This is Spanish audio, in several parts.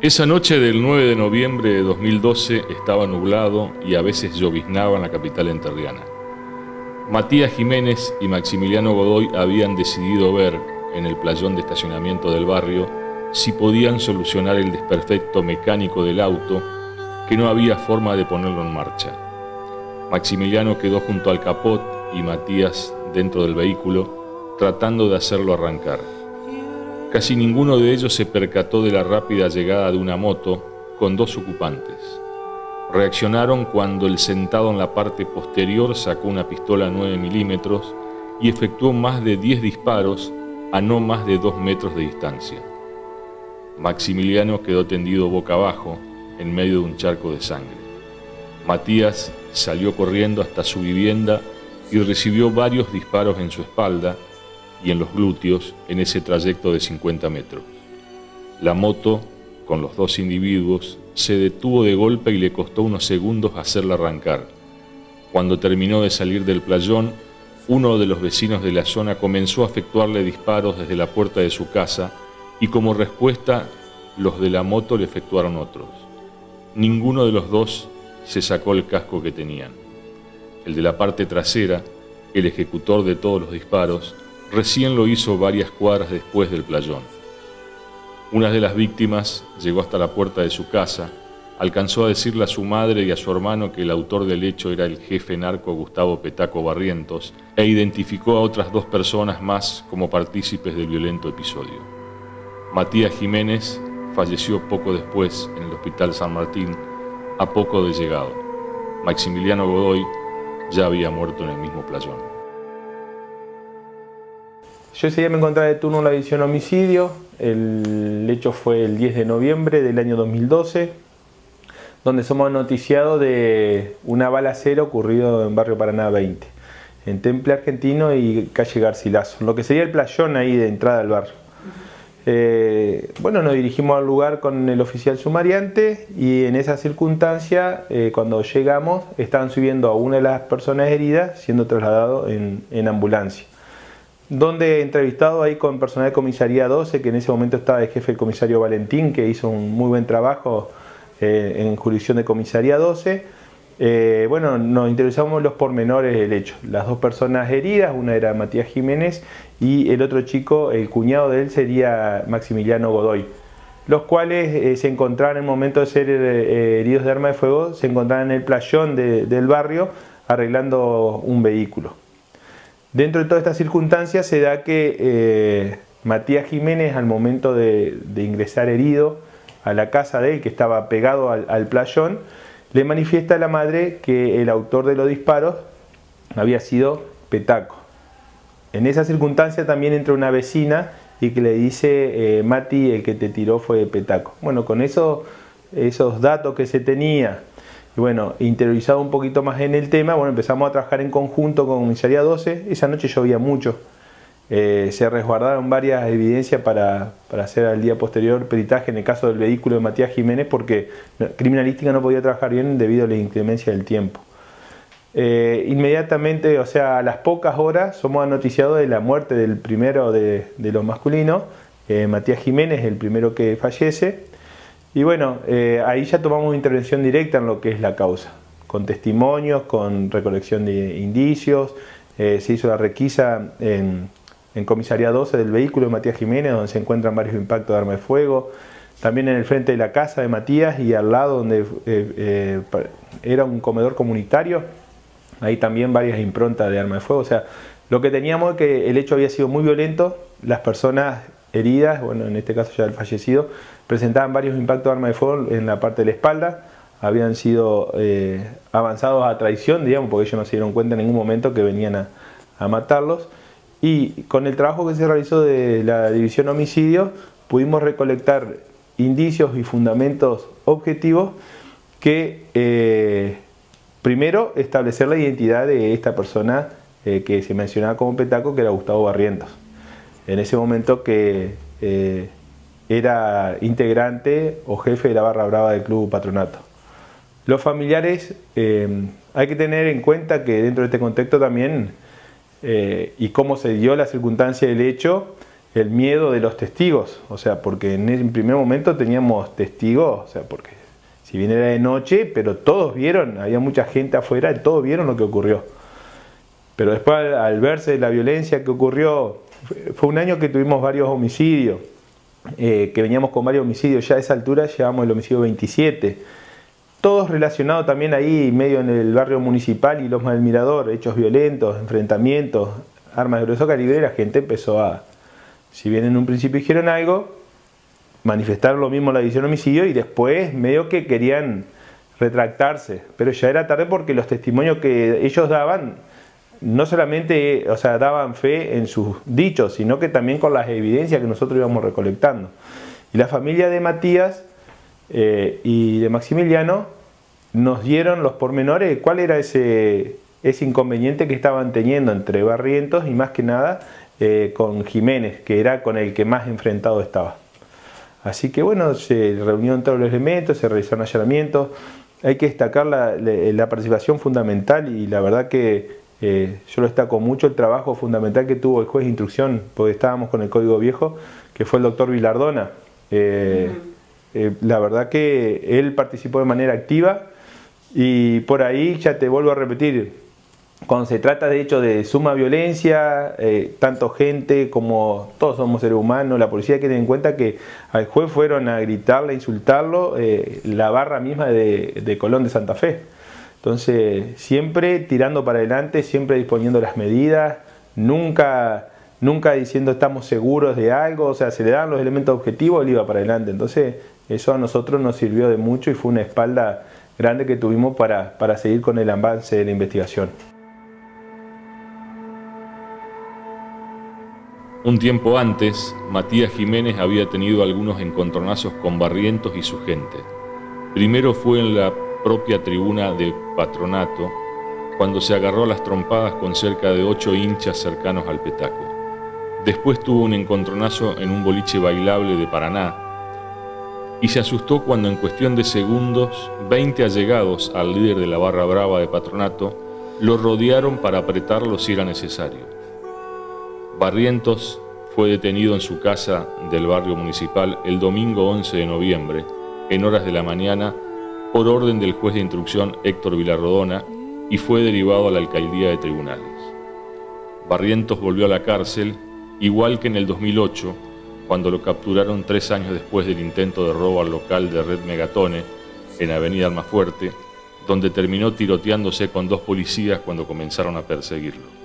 Esa noche del 9 de noviembre de 2012 estaba nublado y a veces lloviznaba en la capital entrerriana. Matías Jiménez y Maximiliano Godoy habían decidido ver, en el playón de estacionamiento del barrio, si podían solucionar el desperfecto mecánico del auto, que no había forma de ponerlo en marcha. Maximiliano quedó junto al capot y Matías dentro del vehículo, tratando de hacerlo arrancar. Casi ninguno de ellos se percató de la rápida llegada de una moto con dos ocupantes. Reaccionaron cuando el sentado en la parte posterior sacó una pistola 9 milímetros y efectuó más de 10 disparos a no más de 2 metros de distancia. Maximiliano quedó tendido boca abajo en medio de un charco de sangre. Matías salió corriendo hasta su vivienda y recibió varios disparos en su espalda y en los glúteos en ese trayecto de 50 metros. La moto, con los dos individuos, se detuvo de golpe y le costó unos segundos hacerla arrancar. Cuando terminó de salir del playón, uno de los vecinos de la zona comenzó a efectuarle disparos desde la puerta de su casa y como respuesta, los de la moto le efectuaron otros. Ninguno de los dos se sacó el casco que tenían. El de la parte trasera, el ejecutor de todos los disparos, recién lo hizo varias cuadras después del playón. Una de las víctimas llegó hasta la puerta de su casa, alcanzó a decirle a su madre y a su hermano que el autor del hecho era el jefe narco Gustavo Petaco Barrientos e identificó a otras 2 personas más como partícipes del violento episodio. Matías Jiménez falleció poco después en el Hospital San Martín, a poco de llegado. Maximiliano Godoy ya había muerto en el mismo playón. Yo ese día me encontraba de turno en la división homicidio. El hecho fue el 10 de noviembre del año 2012, donde somos noticiados de una balacera ocurrido en Barrio Paraná 20, en Temple Argentino y calle Garcilaso, lo que sería el playón ahí de entrada al barrio. Bueno, nos dirigimos al lugar con el oficial sumariante y en esa circunstancia, cuando llegamos, estaban subiendo a una de las personas heridas siendo trasladado en ambulancia. Donde he entrevistado ahí con personal de comisaría 12, que en ese momento estaba de jefe el comisario Valentín, que hizo un muy buen trabajo en jurisdicción de comisaría 12. Bueno, nos interesamos los pormenores del hecho. Las 2 personas heridas, una era Matías Jiménez y el otro chico, el cuñado de él, sería Maximiliano Godoy, los cuales se encontraban en el momento de ser heridos de arma de fuego, se encontraban en el playón del barrio arreglando un vehículo. Dentro de todas estas circunstancias se da que Matías Jiménez, al momento de ingresar herido a la casa de él, que estaba pegado al playón, le manifiesta a la madre que el autor de los disparos había sido Petaco. En esa circunstancia también entra una vecina y que le dice, Mati, el que te tiró fue Petaco. Bueno, con esos datos que se tenía, y bueno, interiorizado un poquito más en el tema, bueno, empezamos a trabajar en conjunto con Comisaría 12. Esa noche llovía mucho. Se resguardaron varias evidencias para hacer al día posterior peritaje en el caso del vehículo de Matías Jiménez, porque criminalística no podía trabajar bien debido a la inclemencia del tiempo. Inmediatamente, o sea, a las pocas horas, somos noticiados de la muerte del primero de los masculinos, Matías Jiménez, el primero que fallece. Y bueno, ahí ya tomamos intervención directa en lo que es la causa, con testimonios, con recolección de indicios. Se hizo la requisa en comisaría 12 del vehículo de Matías Jiménez, donde se encuentran varios impactos de arma de fuego. También en el frente de la casa de Matías y al lado donde era un comedor comunitario, ahí también varias improntas de arma de fuego. O sea, lo que teníamos es que el hecho había sido muy violento, las personas heridas, bueno, en este caso ya el fallecido, presentaban varios impactos de arma de fuego en la parte de la espalda, habían sido avanzados a traición, digamos, porque ellos no se dieron cuenta en ningún momento que venían a matarlos. Y con el trabajo que se realizó de la división homicidio, pudimos recolectar indicios y fundamentos objetivos que, primero, establecer la identidad de esta persona que se mencionaba como Petaco, que era Gustavo Barrientos. En ese momento que era integrante o jefe de la barra brava del Club Patronato. Los familiares, hay que tener en cuenta que dentro de este contexto también, y cómo se dio la circunstancia del hecho, el miedo de los testigos, o sea, porque en el primer momento teníamos testigos, o sea, porque si bien era de noche, pero todos vieron, había mucha gente afuera, todos vieron lo que ocurrió. Pero después al verse la violencia que ocurrió, fue un año que tuvimos varios homicidios, que veníamos con varios homicidios, ya a esa altura llevamos el homicidio 27, todos relacionados también ahí medio en el barrio municipal y Lomas del Mirador, hechos violentos, enfrentamientos, armas de grueso calibre, y la gente empezó a, si bien en un principio dijeron algo, manifestaron lo mismo la división homicidio y después medio que querían retractarse, pero ya era tarde porque los testimonios que ellos daban no solamente, o sea, daban fe en sus dichos, sino que también con las evidencias que nosotros íbamos recolectando. Y la familia de Matías y de Maximiliano nos dieron los pormenores de cuál era ese inconveniente que estaban teniendo entre Barrientos y más que nada con Jiménez, que era con el que más enfrentado estaba. Así que bueno, se reunieron todos los elementos, se realizaron allanamientos. Hay que destacar la participación fundamental y la verdad que yo lo destaco mucho el trabajo fundamental que tuvo el juez de instrucción, porque estábamos con el Código Viejo, que fue el doctor Vilardona. La verdad que él participó de manera activa y por ahí ya te vuelvo a repetir, cuando se trata de hecho de suma violencia, tanto gente como todos somos seres humanos, la policía hay que tener en cuenta que al juez fueron a gritarle, a insultarlo, la barra misma de Colón de Santa Fe. Entonces siempre tirando para adelante, siempre disponiendo las medidas, nunca diciendo estamos seguros de algo, o sea, se le dan los elementos objetivos, él iba para adelante. Entonces eso a nosotros nos sirvió de mucho y fue una espalda grande que tuvimos para seguir con el avance de la investigación. Un tiempo antes, Matías Jiménez había tenido algunos encontronazos con Barrientos y su gente. Primero fue en la propia tribuna del Patronato, cuando se agarró a las trompadas con cerca de 8 hinchas cercanos al Petaco. Después tuvo un encontronazo en un boliche bailable de Paraná y se asustó cuando en cuestión de segundos 20 allegados al líder de la barra brava de Patronato lo rodearon para apretarlo si era necesario. Barrientos fue detenido en su casa del barrio municipal el domingo 11 de noviembre, en horas de la mañana, por orden del juez de instrucción Héctor Vilarrodona y fue derivado a la alcaldía de tribunales. Barrientos volvió a la cárcel, igual que en el 2008, cuando lo capturaron 3 años después del intento de robo al local de Red Megatone, en Avenida Almafuerte, donde terminó tiroteándose con 2 policías cuando comenzaron a perseguirlo.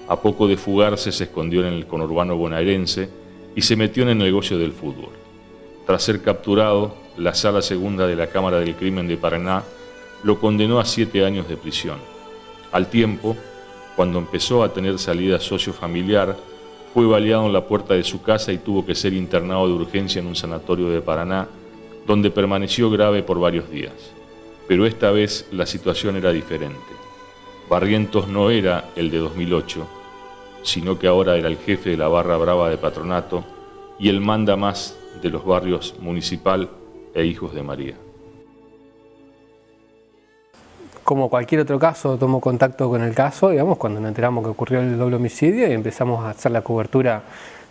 A poco de fugarse se escondió en el conurbano bonaerense y se metió en el negocio del fútbol. Tras ser capturado, la Sala Segunda de la Cámara del Crimen de Paraná lo condenó a 7 años de prisión. Al tiempo, cuando empezó a tener salida sociofamiliar, fue baleado en la puerta de su casa y tuvo que ser internado de urgencia en un sanatorio de Paraná, donde permaneció grave por varios días. Pero esta vez la situación era diferente. Barrientos no era el de 2008, sino que ahora era el jefe de la barra brava de Patronato y el mandamás de los barrios Municipal e Hijos de María. Como cualquier otro caso, tomó contacto con el caso, digamos, cuando nos enteramos que ocurrió el doble homicidio y empezamos a hacer la cobertura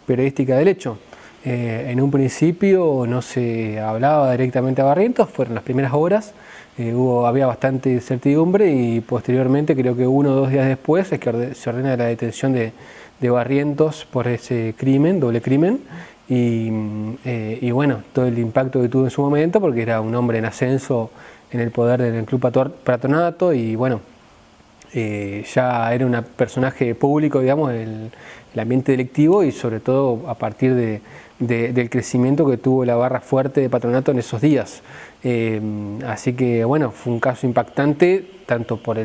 periodística del hecho. En un principio no se hablaba directamente a Barrientos, fueron las primeras horas. Había bastante incertidumbre y posteriormente, creo que 1 o 2 días después, es que se ordena la detención de Barrientos por ese crimen, doble crimen, y bueno, todo el impacto que tuvo en su momento, porque era un hombre en ascenso en el poder del Club Patronato y bueno, ya era un personaje público, digamos, el ambiente delictivo y sobre todo a partir del crecimiento que tuvo la barra fuerte de Patronato en esos días. Así que bueno, fue un caso impactante tanto por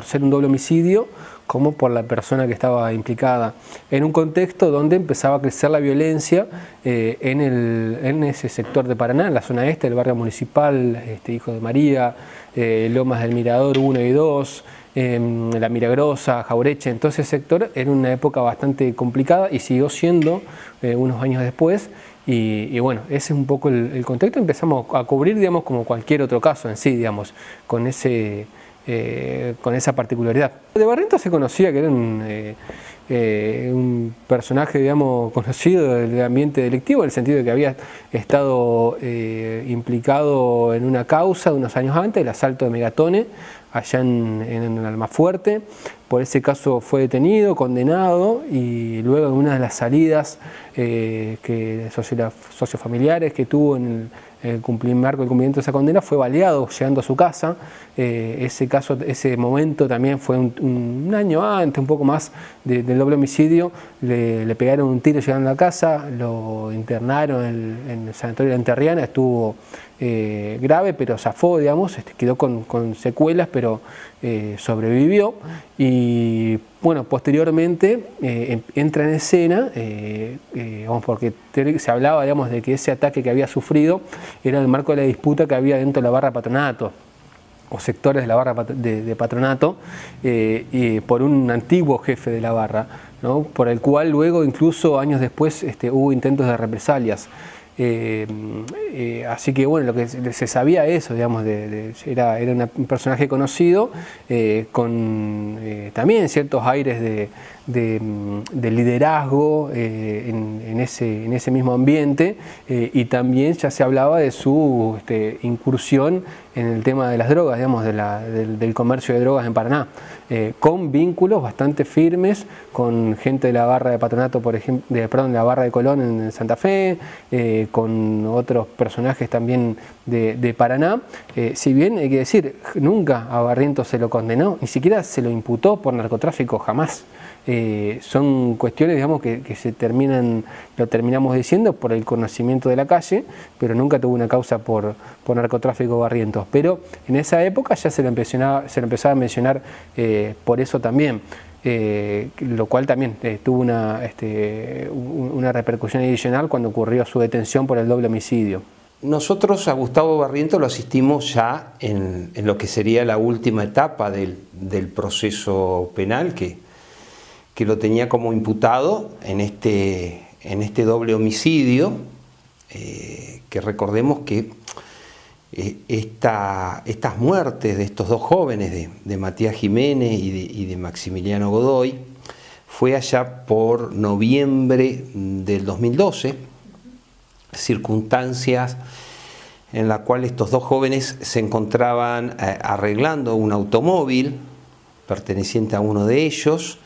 ser un doble homicidio como por la persona que estaba implicada, en un contexto donde empezaba a crecer la violencia en ese sector de Paraná, en la zona este del barrio municipal, Hijos de María, Lomas del Mirador 1 y 2, La Milagrosa, Jaureche. Entonces ese sector era una época bastante complicada y siguió siendo unos años después. Y bueno, ese es un poco el contexto. Empezamos a cubrir, digamos, como cualquier otro caso en sí, digamos, con esa particularidad. De Barrientos se conocía que era un personaje, digamos, conocido del ambiente delictivo, en el sentido de que había estado implicado en una causa de unos años antes, el asalto de Megatone, allá en Almafuerte. Por ese caso fue detenido, condenado, y luego en una de las salidas sociofamiliares que tuvo en el marco del cumplimiento de esa condena, fue baleado llegando a su casa. Ese momento también fue un año antes, un poco más del doble homicidio. Le pegaron un tiro llegando a la casa, lo internaron en el sanatorio de la Enterriana, estuvo grave, pero zafó, digamos, quedó con secuelas, pero sobrevivió. Y bueno, posteriormente entra en escena, porque se hablaba, digamos, de que ese ataque que había sufrido era en el marco de la disputa que había dentro de la barra Patronato, o sectores de la barra de Patronato, por un antiguo jefe de la barra, ¿no? Por el cual luego, incluso años después, hubo intentos de represalias. Así que bueno, lo que se sabía eso, digamos, era un personaje conocido, con también ciertos aires de liderazgo en ese mismo ambiente, y también ya se hablaba de su incursión en el tema de las drogas, digamos, del comercio de drogas en Paraná, con vínculos bastante firmes con gente de la barra de Patronato, por ejemplo, de la barra de Colón en Santa Fe, con otros personajes también de Paraná. Si bien hay que decir, nunca a Barrientos se lo condenó, ni siquiera se lo imputó por narcotráfico, jamás. Son cuestiones, digamos, que lo terminamos diciendo por el conocimiento de la calle, pero nunca tuvo una causa por narcotráfico Barrientos. Pero en esa época ya se lo empezaba a mencionar por eso también, lo cual también tuvo una repercusión adicional cuando ocurrió su detención por el doble homicidio. Nosotros a Gustavo Barrientos lo asistimos ya en lo que sería la última etapa del proceso penal, que lo tenía como imputado en este doble homicidio, que recordemos que estas muertes de estos dos jóvenes, de Matías Jiménez y de Maximiliano Godoy, fue allá por noviembre del 2012, circunstancias en las cuales estos dos jóvenes se encontraban arreglando un automóvil perteneciente a uno de ellos,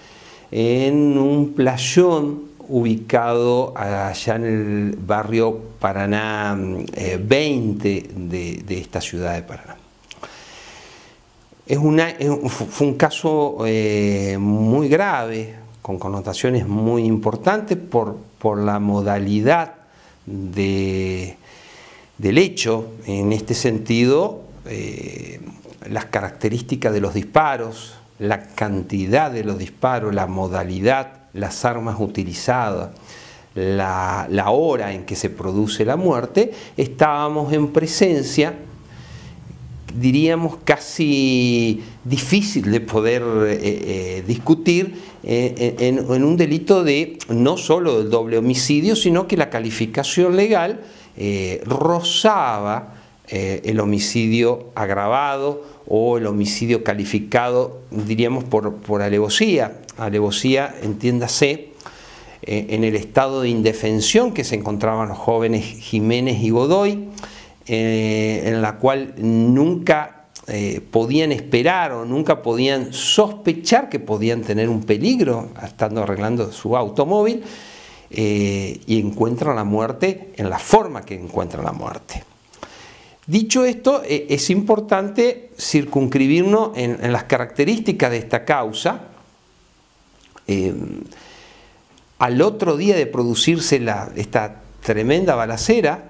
en un playón ubicado allá en el barrio Paraná 20 de esta ciudad de Paraná. Fue un caso muy grave, con connotaciones muy importantes por la modalidad del hecho. En este sentido, las características de los disparos, la cantidad de los disparos, la modalidad, las armas utilizadas, la hora en que se produce la muerte, estábamos en presencia, diríamos, casi difícil de poder discutir en un delito de no solo del doble homicidio, sino que la calificación legal rozaba el homicidio agravado o el homicidio calificado, diríamos, por alevosía. Alevosía, entiéndase, en el estado de indefensión que se encontraban los jóvenes Jiménez y Godoy, en la cual nunca podían esperar o nunca podían sospechar que podían tener un peligro estando arreglando su automóvil, y encuentran la muerte en la forma que encuentran la muerte. Dicho esto, es importante circunscribirnos en las características de esta causa. Al otro día de producirse esta tremenda balacera,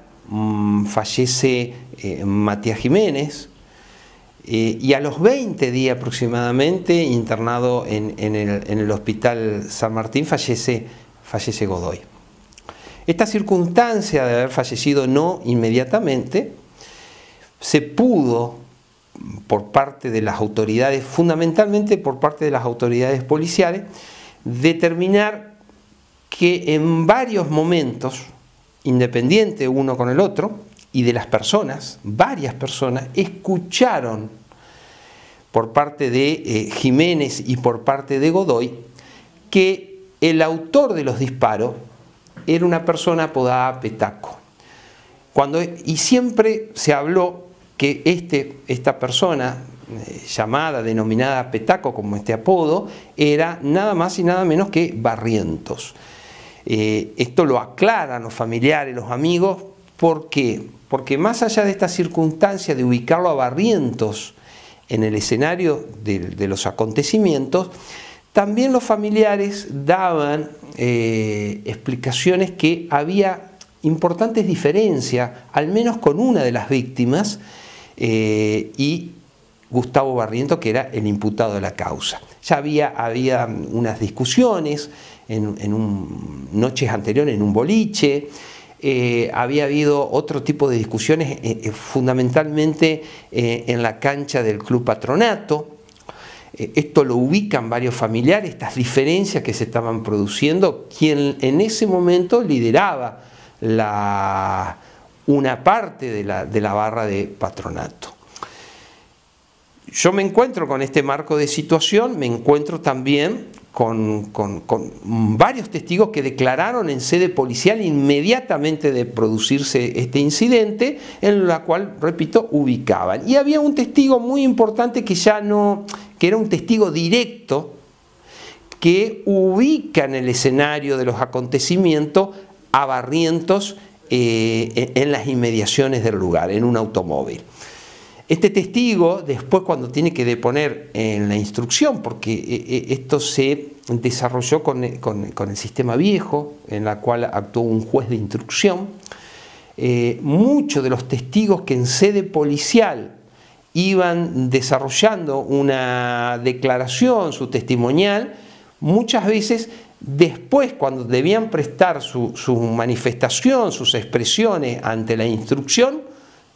fallece Matías Jiménez, y a los 20 días aproximadamente, internado en el hospital San Martín, fallece Godoy. Esta circunstancia de haber fallecido no inmediatamente se pudo, por parte de las autoridades, fundamentalmente por parte de las autoridades policiales, determinar que en varios momentos, independiente uno con el otro, y de las personas, varias personas, escucharon por parte de Jiménez y por parte de Godoy que el autor de los disparos era una persona apodada Petaco. Y siempre se habló que esta persona denominada Petaco como este apodo, era nada más y nada menos que Barrientos. Esto lo aclaran los familiares, los amigos. ¿Por qué? Porque más allá de esta circunstancia de ubicarlo a Barrientos en el escenario de los acontecimientos, también los familiares daban explicaciones que había importantes diferencias, al menos con una de las víctimas, y Gustavo Barrientos, que era el imputado de la causa. Ya había unas discusiones noches anteriores en un boliche. Había habido otro tipo de discusiones, fundamentalmente en la cancha del Club Patronato. Esto lo ubican varios familiares, estas diferencias que se estaban produciendo. Quien en ese momento lideraba una parte de la barra de Patronato. Yo me encuentro con este marco de situación, me encuentro también con varios testigos que declararon en sede policial inmediatamente de producirse este incidente, en la cual, repito, ubicaban. Y había un testigo muy importante que era un testigo directo, que ubica en el escenario de los acontecimientos a Barrientos en las inmediaciones del lugar, en un automóvil. Este testigo, después cuando tiene que deponer en la instrucción, porque esto se desarrolló con el sistema viejo, en la cual actuó un juez de instrucción, muchos de los testigos que en sede policial iban desarrollando una declaración, su testimonial, muchas veces después, cuando debían prestar su manifestación, sus expresiones ante la instrucción,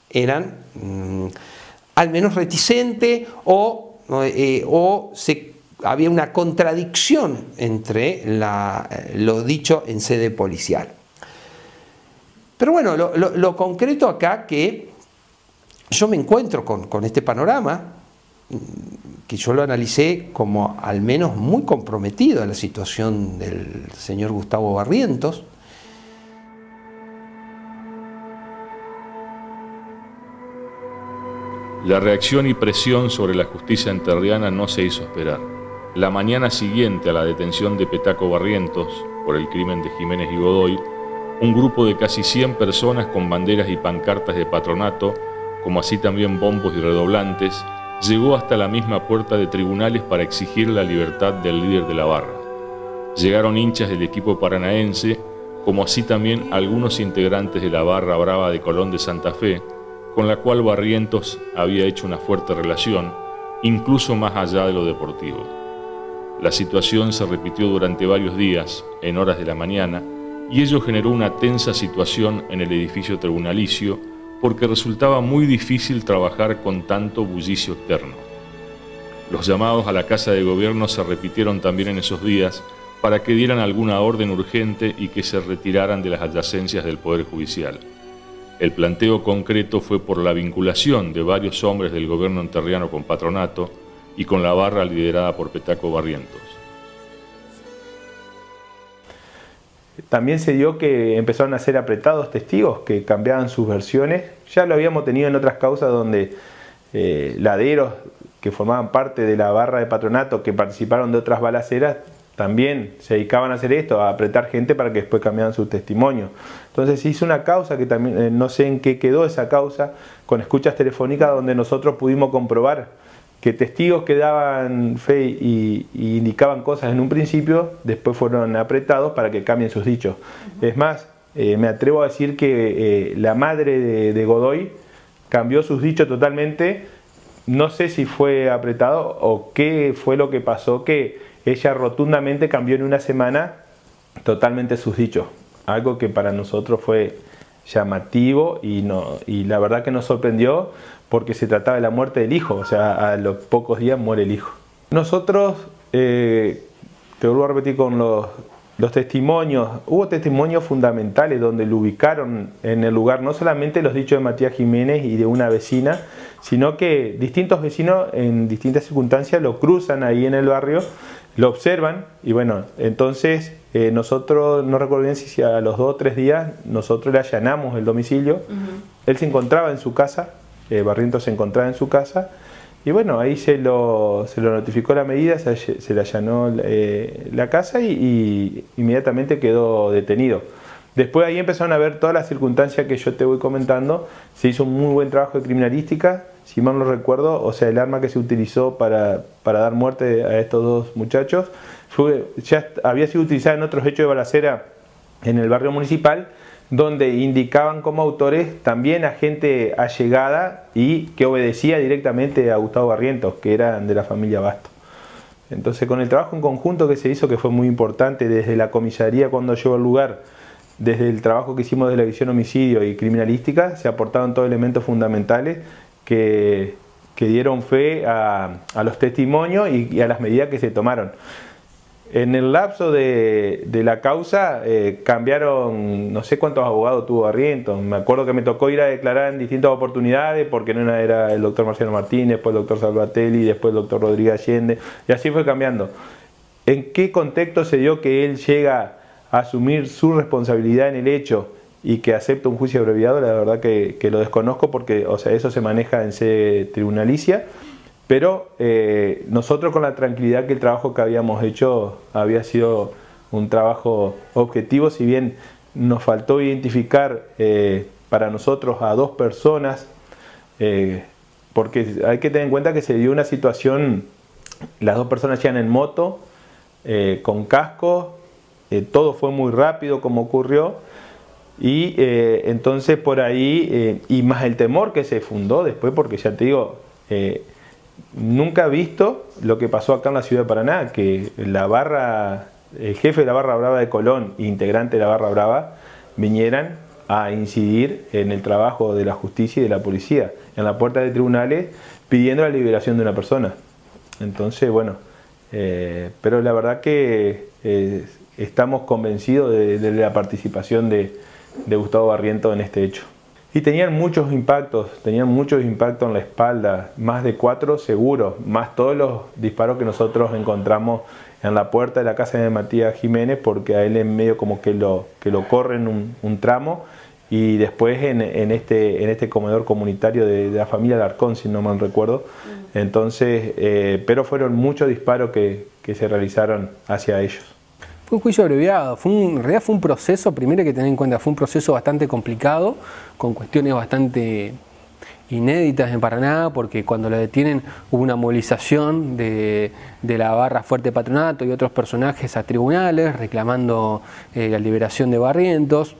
eran al menos reticentes había una contradicción entre lo dicho en sede policial. Pero bueno, lo concreto acá, que yo me encuentro con este panorama, que yo lo analicé como al menos muy comprometido a la situación del señor Gustavo Barrientos. La reacción y presión sobre la justicia enterriana no se hizo esperar. La mañana siguiente a la detención de Petaco Barrientos por el crimen de Jiménez y Godoy, un grupo de casi 100 personas con banderas y pancartas de Patronato, como así también bombos y redoblantes, llegó hasta la misma puerta de tribunales para exigir la libertad del líder de la barra. Llegaron hinchas del equipo paranaense, como así también algunos integrantes de la barra brava de Colón de Santa Fe, con la cual Barrientos había hecho una fuerte relación, incluso más allá de lo deportivo. La situación se repitió durante varios días, en horas de la mañana, y ello generó una tensa situación en el edificio tribunalicio, porque resultaba muy difícil trabajar con tanto bullicio externo. Los llamados a la Casa de Gobierno se repitieron también en esos días para que dieran alguna orden urgente y que se retiraran de las adyacencias del Poder Judicial. El planteo concreto fue por la vinculación de varios hombres del gobierno enterriano con Patronato y con la barra liderada por Petaco Barrientos. También se dio que empezaron a ser apretados testigos que cambiaban sus versiones. Ya lo habíamos tenido en otras causas donde laderos que formaban parte de la barra de Patronato, que participaron de otras balaceras, también se dedicaban a hacer esto, a apretar gente para que después cambiaran su testimonio. Entonces se hizo una causa que también, no sé en qué quedó esa causa, con escuchas telefónicas donde nosotros pudimos comprobar que testigos que daban fe y indicaban cosas en un principio, después fueron apretados para que cambien sus dichos. Es más, me atrevo a decir que la madre de Godoy cambió sus dichos totalmente. No sé si fue apretado o qué fue lo que pasó, que ella rotundamente cambió en una semana totalmente sus dichos. Algo que para nosotros fue llamativo y la verdad que nos sorprendió, porque se trataba de la muerte del hijo. O sea, a los pocos días muere el hijo. Nosotros, te vuelvo a repetir con los testimonios, hubo testimonios fundamentales donde lo ubicaron en el lugar, no solamente los dichos de Matías Jiménez y de una vecina, sino que distintos vecinos en distintas circunstancias lo cruzan ahí en el barrio, lo observan y bueno, entonces nosotros, no recuerdo bien si a los 2 o 3 días, nosotros le allanamos el domicilio. Él se encontraba en su casa, Barrientos se encontraba en su casa, y bueno, ahí se lo notificó la medida, se le allanó la casa y inmediatamente quedó detenido. Después ahí empezaron a ver todas las circunstancias que yo te voy comentando. Se hizo un muy buen trabajo de criminalística, si mal no recuerdo, o sea, el arma que se utilizó para dar muerte a estos 2 muchachos ya había sido utilizada en otros hechos de balacera en el barrio municipal, donde indicaban como autores también a gente allegada y que obedecía directamente a Gustavo Barrientos, que eran de la familia Basto. Entonces, con el trabajo en conjunto que se hizo, que fue muy importante desde la comisaría cuando llegó al lugar, desde el trabajo que hicimos de la división homicidio y criminalística, se aportaron todos elementos fundamentales que dieron fe a los testimonios y a las medidas que se tomaron. En el lapso de la causa cambiaron, no sé cuántos abogados tuvo Barrientos. Me acuerdo que me tocó ir a declarar en distintas oportunidades, porque en una era el doctor Marciano Martínez, después el doctor Salvatelli, después el doctor Rodríguez Allende, y así fue cambiando. ¿En qué contexto se dio que él llega a asumir su responsabilidad en el hecho y que acepta un juicio abreviado? La verdad que lo desconozco, porque o sea, eso se maneja en sede tribunalicia. Pero nosotros, con la tranquilidad que el trabajo que habíamos hecho había sido un trabajo objetivo, si bien nos faltó identificar para nosotros a 2 personas, porque hay que tener en cuenta que se dio una situación, las 2 personas iban en moto, con casco, todo fue muy rápido como ocurrió, y entonces por ahí, y más el temor que se fundó después, porque ya te digo, nunca he visto lo que pasó acá en la ciudad de Paraná, que el jefe de la Barra Brava de Colón e integrante de la Barra Brava vinieran a incidir en el trabajo de la justicia y de la policía, en la puerta de tribunales, pidiendo la liberación de una persona. Entonces, bueno, pero la verdad que estamos convencidos de la participación de Gustavo Barrientos en este hecho. Y tenían muchos impactos en la espalda, más de 4 seguros, más todos los disparos que nosotros encontramos en la puerta de la casa de Matías Jiménez, porque a él en medio como que lo corren un tramo, y después en este comedor comunitario de la familia Alarcón, si no mal recuerdo. Entonces, pero fueron muchos disparos que se realizaron hacia ellos. Fue un juicio abreviado, en realidad fue un proceso, primero hay que tener en cuenta, fue un proceso bastante complicado, con cuestiones bastante inéditas en Paraná, porque cuando lo detienen hubo una movilización de la Barra Fuerte Patronato y otros personajes a tribunales reclamando la liberación de Barrientos.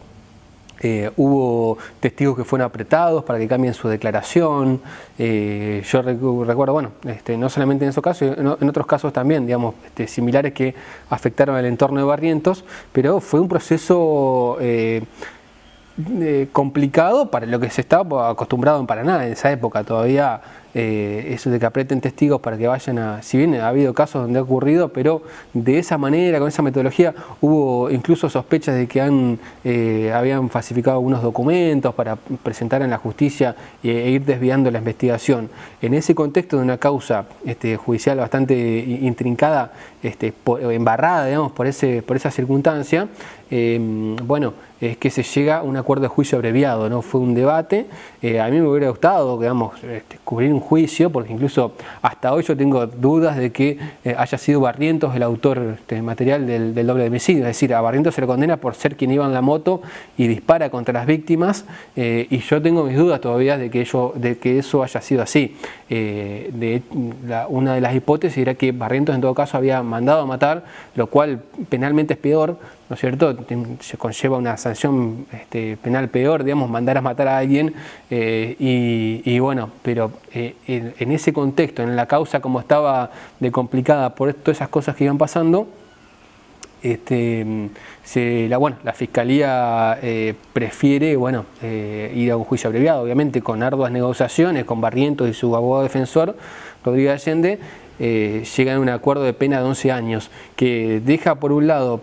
Hubo testigos que fueron apretados para que cambien su declaración. Yo recuerdo, bueno, no solamente en esos casos, en otros casos también, digamos, similares que afectaron al entorno de Barrientos, pero fue un proceso complicado para lo que se estaba acostumbrado en Paraná en esa época. Todavía eso de que aprieten testigos para que vayan a... Si bien ha habido casos donde ha ocurrido, pero de esa manera, con esa metodología, hubo incluso sospechas de que habían falsificado algunos documentos para presentar en la justicia e ir desviando la investigación. En ese contexto de una causa judicial bastante intrincada, embarrada, digamos, por esa circunstancia, bueno, es que se llega a un acuerdo de juicio abreviado, ¿no? Fue un debate. A mí me hubiera gustado, digamos, cubrir un juicio, porque incluso hasta hoy yo tengo dudas de que haya sido Barrientos el autor material del doble homicidio. Es decir, a Barrientos se le condena por ser quien iba en la moto y dispara contra las víctimas, y yo tengo mis dudas todavía de que eso haya sido así. Una de las hipótesis era que Barrientos en todo caso había mandado a matar, lo cual penalmente es peor, ¿no es cierto? Se conlleva una sanción penal peor, digamos, mandar a matar a alguien, y bueno, pero en ese contexto, en la causa como estaba de complicada por todas esas cosas que iban pasando, la Fiscalía prefiere ir a un juicio abreviado, obviamente con arduas negociaciones con Barrientos y su abogado defensor, Rodríguez Allende. Llegan a un acuerdo de pena de 11 años que deja por un lado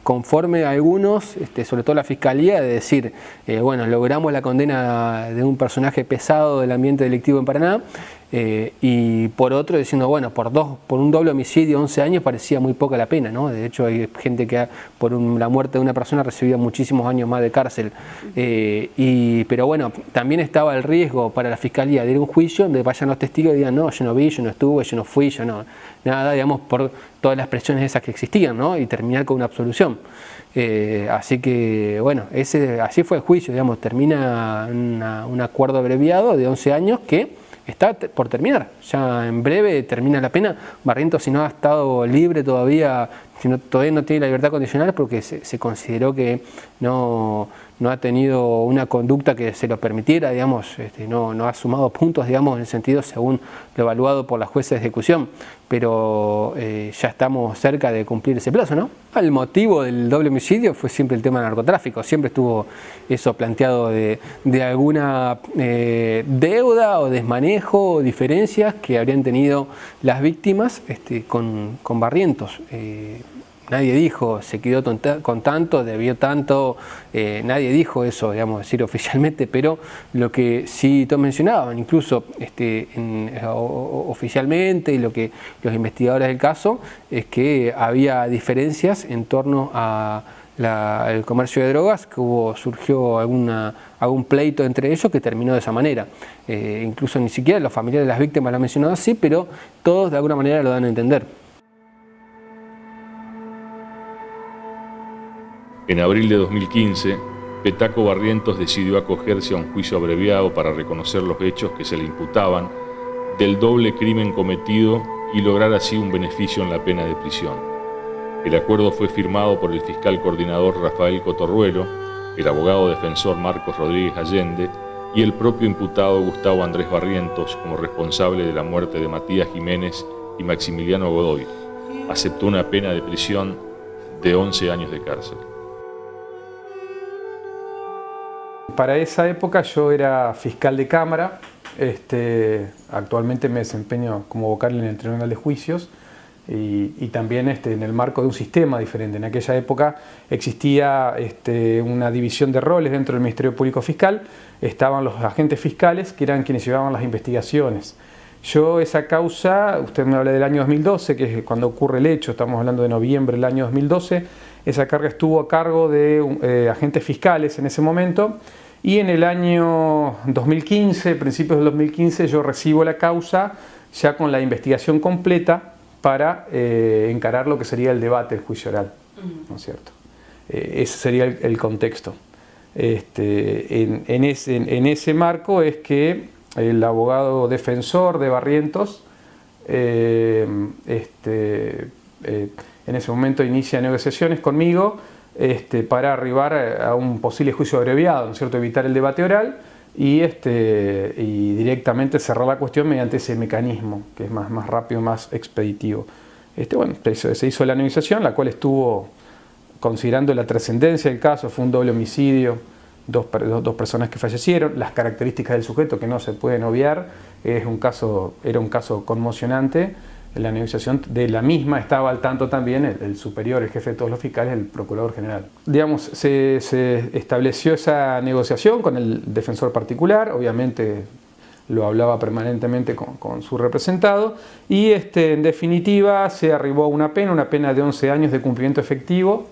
conforme a algunos, sobre todo la Fiscalía, de decir, bueno, logramos la condena de un personaje pesado del ambiente delictivo en Paraná, Y por otro diciendo, bueno, por un doble homicidio 11 años parecía muy poca la pena, ¿no? De hecho hay gente que por la muerte de una persona recibía muchísimos años más de cárcel. Pero bueno, también estaba el riesgo para la fiscalía de ir a un juicio donde vayan los testigos y digan, no, yo no vi, yo no estuve, yo no fui, yo no, nada, digamos, por todas las presiones esas que existían, ¿no? Y terminar con una absolución. Así que, bueno, así fue el juicio, digamos, termina un acuerdo abreviado de 11 años que está por terminar, ya en breve termina la pena. Barrientos, si no ha estado libre todavía, todavía no tiene la libertad condicional porque se consideró que no ha tenido una conducta que se lo permitiera, digamos, no ha sumado puntos, digamos, en el sentido según lo evaluado por la jueza de ejecución, pero ya estamos cerca de cumplir ese plazo, ¿no? El motivo del doble homicidio fue siempre el tema del narcotráfico, siempre estuvo eso planteado de alguna deuda o desmanejo o diferencias que habrían tenido las víctimas con Barrientos. Nadie dijo, se quedó con tanto, debió tanto, nadie dijo eso, digamos, decir oficialmente, pero lo que sí todos mencionaban, incluso oficialmente, y lo que los investigadores del caso, es que había diferencias en torno al comercio de drogas, que surgió algún pleito entre ellos que terminó de esa manera. Incluso ni siquiera los familiares de las víctimas lo han mencionado así, pero todos de alguna manera lo dan a entender. En abril de 2015, Petaco Barrientos decidió acogerse a un juicio abreviado para reconocer los hechos que se le imputaban del doble crimen cometido y lograr así un beneficio en la pena de prisión. El acuerdo fue firmado por el fiscal coordinador Rafael Cotorruelo, el abogado defensor Marcos Rodríguez Allende y el propio imputado Gustavo Andrés Barrientos como responsable de la muerte de Matías Jiménez y Maximiliano Godoy. Aceptó una pena de prisión de 11 años de cárcel. Para esa época yo era fiscal de cámara, actualmente me desempeño como vocal en el Tribunal de Juicios y también en el marco de un sistema diferente. En aquella época existía una división de roles dentro del Ministerio Público Fiscal, estaban los agentes fiscales que eran quienes llevaban las investigaciones. Yo esa causa, usted me habla del año 2012, que es cuando ocurre el hecho, estamos hablando de noviembre del año 2012, esa carga estuvo a cargo de agentes fiscales en ese momento. Y en el año 2015, principios del 2015, yo recibo la causa ya con la investigación completa para encarar lo que sería el debate, el juicio oral, ¿no es cierto? Ese sería el contexto. En ese marco es que el abogado defensor de Barrientos en ese momento inicia negociaciones conmigo para arribar a un posible juicio abreviado, ¿no es cierto?, evitar el debate oral y directamente cerrar la cuestión mediante ese mecanismo, que es más rápido, más expeditivo. Bueno, se hizo la negociación, la cual estuvo, considerando la trascendencia del caso, fue un doble homicidio, dos personas que fallecieron, las características del sujeto que no se pueden obviar, era un caso conmocionante. En la negociación de la misma estaba al tanto también el superior, el jefe de todos los fiscales, el procurador general. Digamos, se estableció esa negociación con el defensor particular, obviamente lo hablaba permanentemente con su representado, y en definitiva se arribó a una pena de 11 años de cumplimiento efectivo.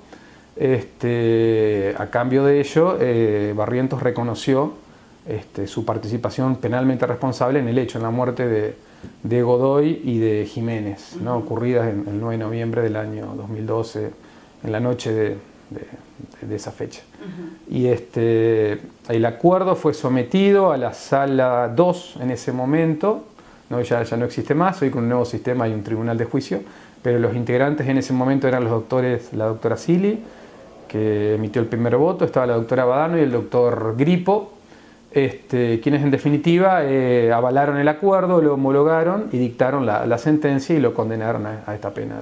A cambio de ello, Barrientos reconoció su participación penalmente responsable en el hecho, en la muerte de Godoy y de Jiménez, ¿no?, ocurridas el 9 de noviembre del año 2012, en la noche de esa fecha. Y el acuerdo fue sometido a la sala 2 en ese momento, ¿no? Ya no existe más, hoy con un nuevo sistema hay un tribunal de juicio, pero los integrantes en ese momento eran los doctores, la doctora Sili, que emitió el primer voto, estaba la doctora Badano y el doctor Gripo, quienes en definitiva avalaron el acuerdo, lo homologaron y dictaron la sentencia y lo condenaron a esta pena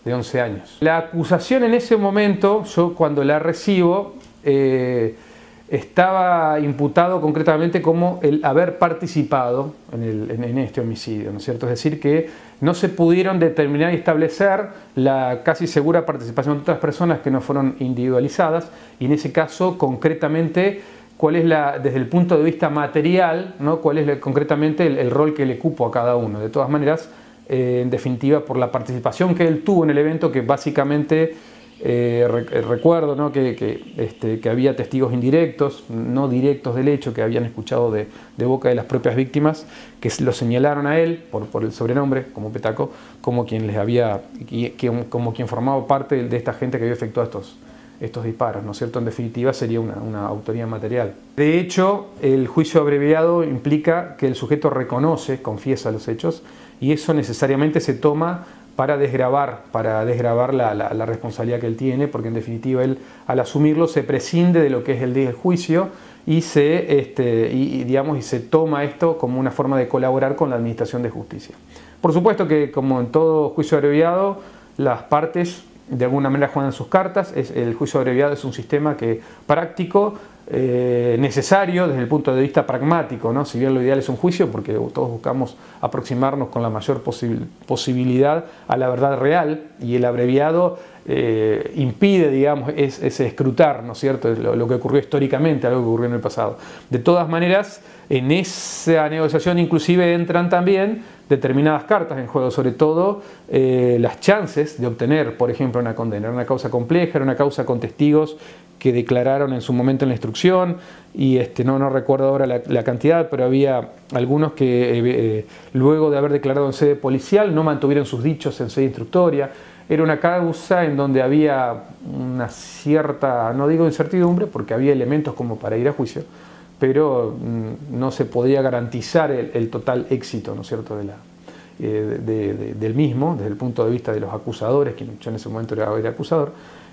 de 11 años. La acusación en ese momento, yo cuando la recibo, estaba imputado concretamente como el haber participado en este homicidio, ¿no es cierto? Es decir, que no se pudieron determinar y establecer la casi segura participación de otras personas que no fueron individualizadas, y en ese caso concretamente cuál es desde el punto de vista material, ¿no? Cuál es concretamente el rol que le cupo a cada uno. De todas maneras, en definitiva, por la participación que él tuvo en el evento, que básicamente recuerdo, ¿no? que había testigos indirectos, no directos del hecho, que habían escuchado de boca de las propias víctimas, que lo señalaron a él por el sobrenombre, como Petaco, como quien como quien formaba parte de esta gente que había efectuado estos disparos, ¿no es cierto? En definitiva sería una autoría material. De hecho, el juicio abreviado implica que el sujeto confiesa los hechos, y eso necesariamente se toma para desgravar la responsabilidad que él tiene, porque en definitiva él, al asumirlo, se prescinde de lo que es el día del juicio y se toma esto como una forma de colaborar con la administración de justicia. Por supuesto que, como en todo juicio abreviado, las partes de alguna manera juegan sus cartas. El juicio abreviado es un sistema práctico, necesario desde el punto de vista pragmático, ¿no? Si bien lo ideal es un juicio, porque todos buscamos aproximarnos con la mayor posibilidad a la verdad real, y el abreviado impide, digamos, ese escrutar, ¿no es cierto?, lo que ocurrió históricamente, algo que ocurrió en el pasado. De todas maneras, en esa negociación inclusive entran también determinadas cartas en juego, sobre todo las chances de obtener, por ejemplo, una condena. Era una causa compleja, era una causa con testigos que declararon en su momento en la instrucción, y no recuerdo ahora la cantidad, pero había algunos que luego de haber declarado en sede policial no mantuvieron sus dichos en sede instructoria. Era una causa en donde había una cierta, no digo incertidumbre, porque había elementos como para ir a juicio, pero no se podía garantizar el total éxito, ¿no es cierto?, del mismo, desde el punto de vista de los acusadores, que yo en ese momento era acusador,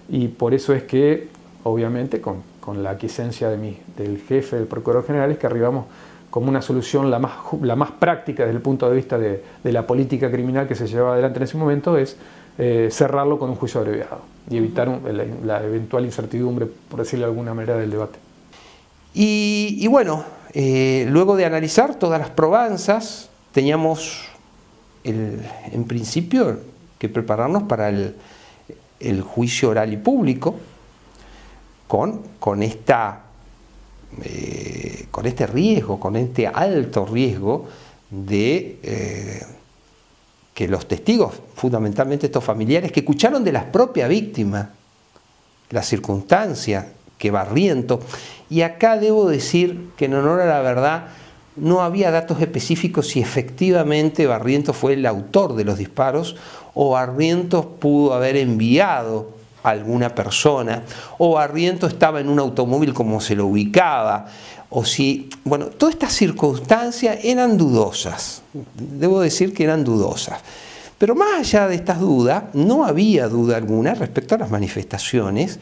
y por eso es que, obviamente, con la aquiescencia del jefe, del procurador general, es que arribamos como una solución la más práctica desde el punto de vista de la política criminal que se llevaba adelante en ese momento, es cerrarlo con un juicio abreviado y evitar la eventual incertidumbre, por decirlo de alguna manera, del debate. Y bueno, luego de analizar todas las probanzas, teníamos en principio que prepararnos para el juicio oral y público con este riesgo, con este alto riesgo de que los testigos, fundamentalmente estos familiares, que escucharon de las propias víctimas la circunstancia que Barriento, y acá debo decir que en honor a la verdad no había datos específicos si efectivamente Barrientos fue el autor de los disparos, o Barrientos pudo haber enviado a alguna persona, o Barrientos estaba en un automóvil como se lo ubicaba, o si, bueno, todas estas circunstancias eran dudosas, debo decir que eran dudosas. Pero más allá de estas dudas, no había duda alguna respecto a las manifestaciones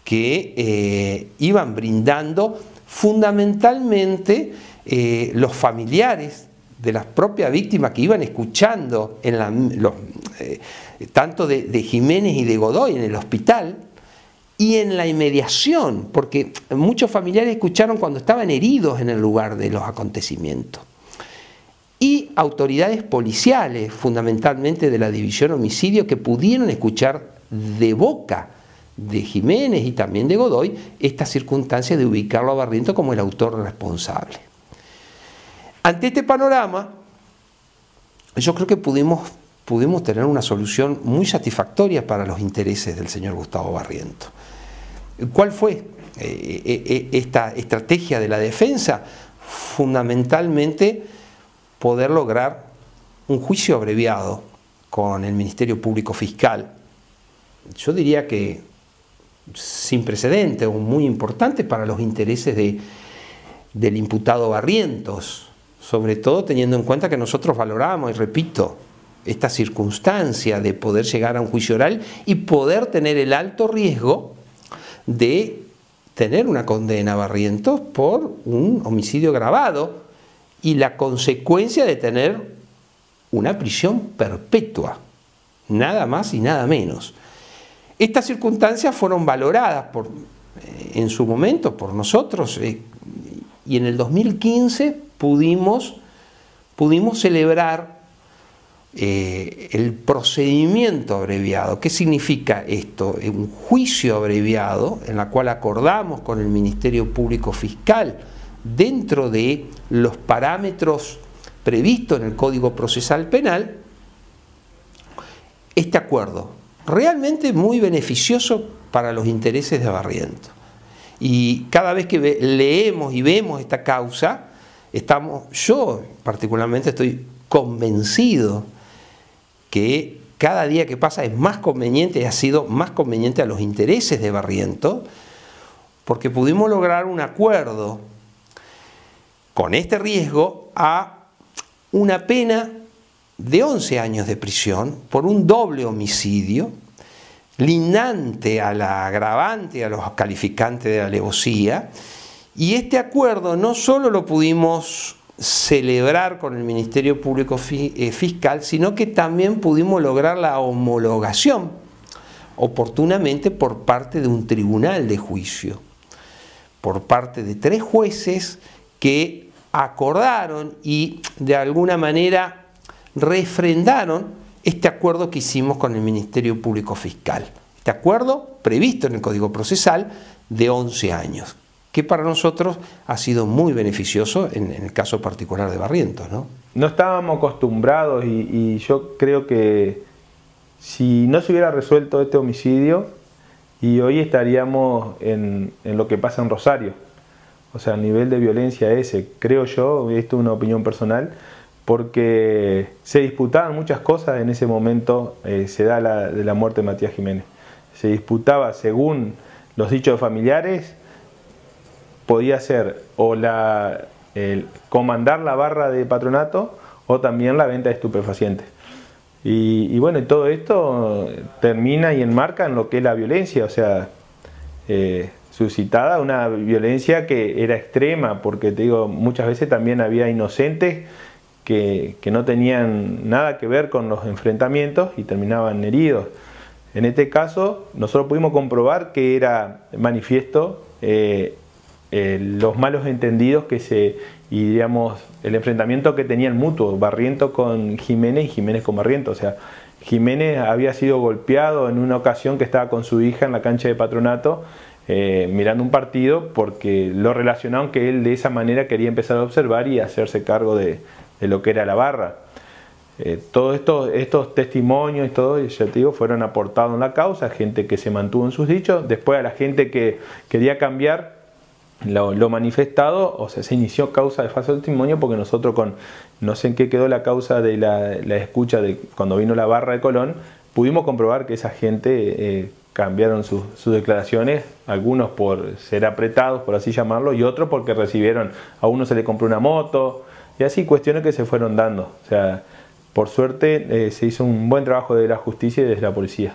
que iban brindando fundamentalmente los familiares de las propias víctimas, que iban escuchando tanto de Jiménez y de Godoy en el hospital y en la inmediación, porque muchos familiares escucharon cuando estaban heridos en el lugar de los acontecimientos, y autoridades policiales, fundamentalmente de la División Homicidio, que pudieron escuchar de boca de Jiménez y también de Godoy esta circunstancia de ubicarlo a Barrientos como el autor responsable. Ante este panorama, yo creo que pudimos tener una solución muy satisfactoria para los intereses del señor Gustavo Barrientos. ¿Cuál fue esta estrategia de la defensa? Fundamentalmente, poder lograr un juicio abreviado con el Ministerio Público Fiscal. Yo diría que sin precedentes, o muy importante para los intereses del imputado Barrientos, sobre todo teniendo en cuenta que nosotros valoramos, y repito, esta circunstancia de poder llegar a un juicio oral y poder tener el alto riesgo de tener una condena a Barrientos por un homicidio agravado y la consecuencia de tener una prisión perpetua, nada más y nada menos. Estas circunstancias fueron valoradas en su momento por nosotros, y en el 2015 pudimos celebrar el procedimiento abreviado. ¿Qué significa esto? Un juicio abreviado en la cual acordamos con el Ministerio Público Fiscal dentro de los parámetros previstos en el Código Procesal Penal, este acuerdo realmente muy beneficioso para los intereses de Barrientos. Y cada vez que leemos y vemos esta causa, yo particularmente estoy convencido que cada día que pasa es más conveniente, ha sido más conveniente a los intereses de Barrientos, porque pudimos lograr un acuerdo con este riesgo a una pena de 11 años de prisión por un doble homicidio, lindante a la agravante, a los calificantes de alevosía, y este acuerdo no solo lo pudimos celebrar con el Ministerio Público Fiscal, sino que también pudimos lograr la homologación oportunamente por parte de un tribunal de juicio, por parte de 3 jueces que acordaron y de alguna manera refrendaron este acuerdo que hicimos con el Ministerio Público Fiscal. Este acuerdo previsto en el Código Procesal de 11 años, que para nosotros ha sido muy beneficioso en el caso particular de Barrientos, ¿no? No estábamos acostumbrados y yo creo que si no se hubiera resuelto este homicidio, y hoy estaríamos en lo que pasa en Rosario. O sea, el nivel de violencia ese, creo yo, esto es una opinión personal, porque se disputaban muchas cosas en ese momento, se da de la muerte de Matías Jiménez. Se disputaba, según los dichos familiares, podía ser o comandar la barra de patronato o también la venta de estupefacientes. Y bueno, todo esto termina y enmarca en lo que es la violencia, o sea, suscitada una violencia que era extrema, porque te digo, muchas veces también había inocentes que no tenían nada que ver con los enfrentamientos y terminaban heridos. En este caso, nosotros pudimos comprobar que era manifiesto los malos entendidos y digamos, el enfrentamiento que tenía el mutuo, Barrientos con Jiménez y Jiménez con Barrientos. O sea, Jiménez había sido golpeado en una ocasión que estaba con su hija en la cancha de patronato mirando un partido, porque lo relacionaron que él de esa manera quería empezar a observar y hacerse cargo de lo que era la barra. Todos estos testimonios y todo, ya te digo, fueron aportados en la causa, gente que se mantuvo en sus dichos. Después a la gente que quería cambiar lo manifestado, o sea, se inició causa de falso testimonio, porque nosotros no sé en qué quedó la causa de la escucha de cuando vino la barra de Colón, pudimos comprobar que esa gente cambiaron sus declaraciones, algunos por ser apretados, por así llamarlo, y otros porque recibieron, a uno se le compró una moto, y así cuestiones que se fueron dando. O sea, por suerte se hizo un buen trabajo de la justicia y desde la policía.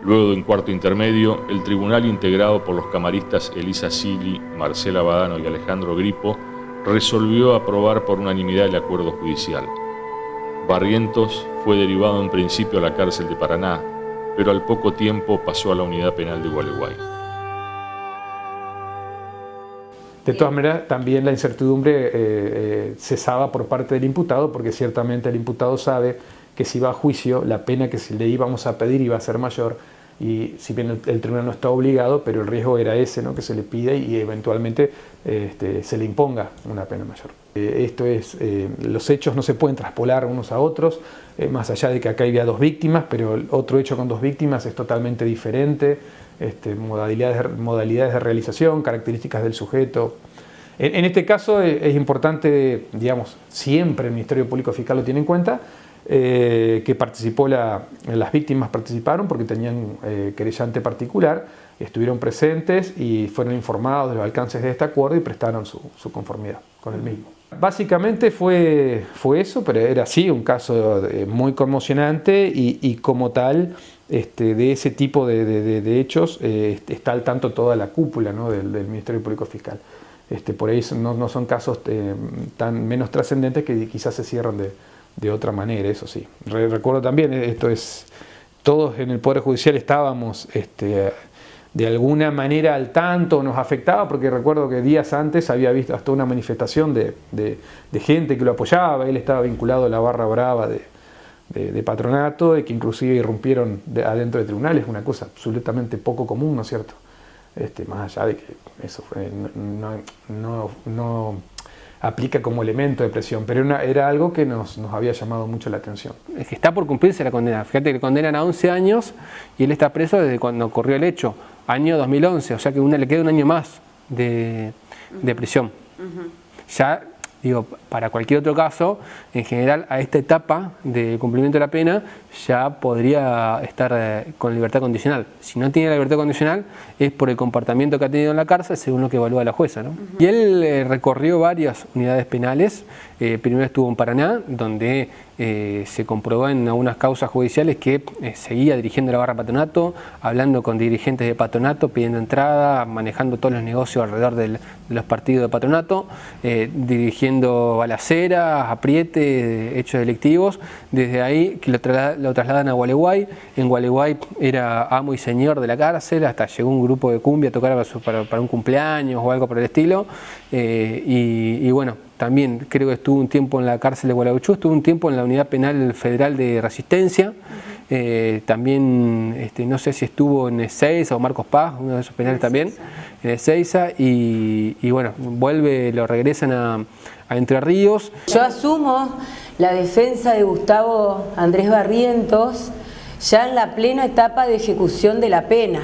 Luego de un cuarto intermedio, el tribunal, integrado por los camaristas Elisa Sili, Marcela Badano y Alejandro Gripo, resolvió aprobar por unanimidad el acuerdo judicial. Barrientos fue derivado en principio a la cárcel de Paraná, pero al poco tiempo pasó a la unidad penal de Gualeguay. De todas maneras, también la incertidumbre cesaba por parte del imputado, porque ciertamente el imputado sabe que si va a juicio, la pena que le íbamos a pedir iba a ser mayor, y si bien el tribunal no está obligado, pero el riesgo era ese, ¿no?, que se le pide y eventualmente se le imponga una pena mayor. Los hechos no se pueden traspolar unos a otros, más allá de que acá había 2 víctimas, pero el otro hecho con 2 víctimas es totalmente diferente, modalidades de realización, características del sujeto. En este caso es importante, digamos, siempre el Ministerio Público Fiscal lo tiene en cuenta, que las víctimas participaron porque tenían querellante particular, estuvieron presentes y fueron informados de los alcances de este acuerdo y prestaron su conformidad con el mismo. Básicamente fue eso, pero era así un caso muy conmocionante y como tal, de ese tipo de hechos está al tanto toda la cúpula, ¿no?, del Ministerio Público Fiscal. Por ahí no son casos tan menos trascendentes que quizás se cierran de otra manera, eso sí. Recuerdo también, todos en el Poder Judicial estábamos de alguna manera al tanto, nos afectaba, porque recuerdo que días antes había visto hasta una manifestación de gente que lo apoyaba. Él estaba vinculado a la barra brava de Patronato, y que inclusive irrumpieron adentro de tribunales, una cosa absolutamente poco común, ¿no es cierto? Más allá de que eso no aplica como elemento de presión, pero era algo que nos había llamado mucho la atención. Es que está por cumplirse la condena. Fíjate que le condenan a 11 años y él está preso desde cuando ocurrió el hecho, año 2011, o sea que le queda un año más de prisión. Ya, digo, para cualquier otro caso, en general a esta etapa del cumplimiento de la pena ya podría estar con libertad condicional. Si no tiene la libertad condicional es por el comportamiento que ha tenido en la cárcel, según lo que evalúa la jueza, ¿no? Y él recorrió varias unidades penales. Primero estuvo en Paraná, donde se comprobó en algunas causas judiciales que seguía dirigiendo la barra Patronato, hablando con dirigentes de Patronato, pidiendo entrada, manejando todos los negocios alrededor de los partidos de Patronato, dirigiendo balaceras, aprietes, hechos delictivos. Desde ahí que lo trasladan a Gualeguay. En Gualeguay era amo y señor de la cárcel, hasta llegó un grupo de cumbia a tocar para un cumpleaños o algo por el estilo. Y bueno, también creo que estuvo un tiempo en la cárcel de Gualeguaychú, estuvo un tiempo en la Unidad Penal Federal de Resistencia. También no sé si estuvo en Ezeiza o Marcos Paz, uno de esos penales también, en Ezeiza, y bueno, lo regresan a Entre Ríos. Yo asumo la defensa de Gustavo Andrés Barrientos ya en la plena etapa de ejecución de la pena.